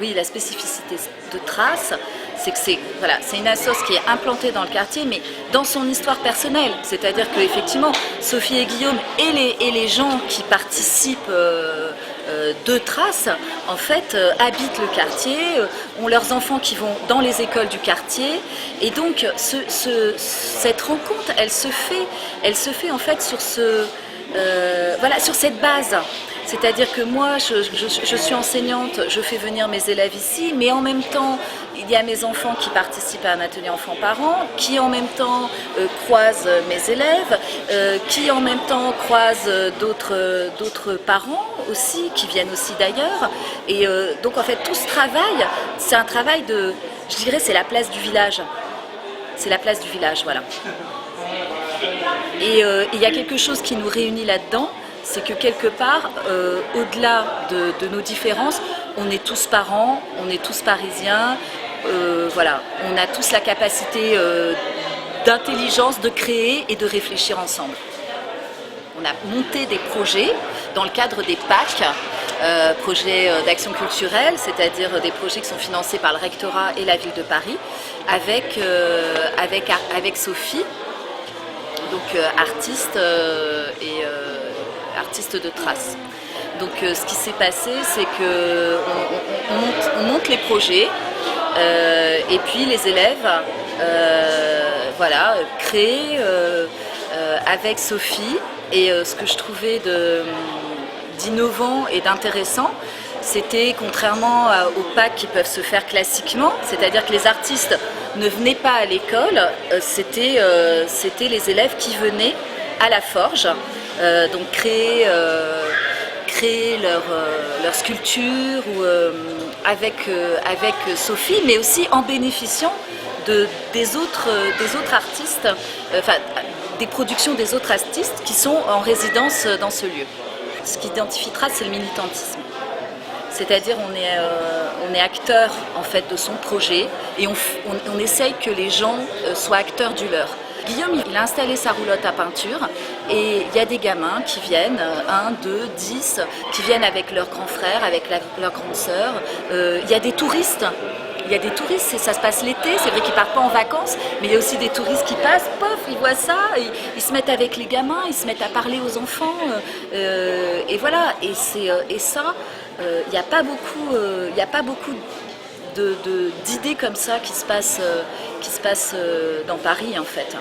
oui, la spécificité de Traces, c'est que c'est une assoce qui est implantée dans le quartier, mais dans son histoire personnelle. C'est-à-dire qu'effectivement, Sophie et Guillaume et les gens qui participent de Traces, en fait, habitent le quartier, ont leurs enfants qui vont dans les écoles du quartier. Et donc, cette rencontre, elle se fait en fait sur sur cette base. C'est-à-dire que moi, je suis enseignante, je fais venir mes élèves ici, mais en même temps, il y a mes enfants qui participent à un atelier enfants-parents, qui en même temps croisent mes élèves, qui en même temps croisent d'autres parents aussi, qui viennent aussi d'ailleurs. Et donc en fait, tout ce travail, c'est un travail je dirais, c'est la place du village. C'est la place du village, voilà. Et il y a quelque chose qui nous réunit là-dedans, c'est que quelque part, au-delà de nos différences, on est tous parents, on est tous parisiens, voilà, on a tous la capacité d'intelligence, de créer et de réfléchir ensemble. On a monté des projets dans le cadre des PAC, projets d'action culturelle, c'est-à-dire des projets qui sont financés par le rectorat et la ville de Paris, avec Sophie, donc artiste artiste de Traces. Donc ce qui s'est passé, c'est qu'on monte les projets et puis les élèves voilà, créent avec Sophie. Et ce que je trouvais d'innovant et d'intéressant, c'était contrairement aux PAC qui peuvent se faire classiquement, c'est-à-dire que les artistes ne venaient pas à l'école, c'était les élèves qui venaient à la forge, donc créer leur sculpture ou, avec Sophie, mais aussi en bénéficiant des autres artistes, enfin des productions des autres artistes qui sont en résidence dans ce lieu. Ce qui identifie Traces, c'est le militantisme. C'est-à-dire on est acteur en fait de son projet et on essaye que les gens soient acteurs du leur. Guillaume, il a installé sa roulotte à peinture et il y a des gamins qui viennent, 1, 2, 10, qui viennent avec leurs grands frères, avec leur grande sœur. Il y a des touristes. Il y a des touristes, ça se passe l'été, c'est vrai qu'ils partent pas en vacances, mais il y a aussi des touristes qui passent, pof, ils voient ça, ils se mettent avec les gamins, ils se mettent à parler aux enfants, et voilà, et ça, il n'y a pas beaucoup d'idées comme ça qui se passent dans Paris en fait.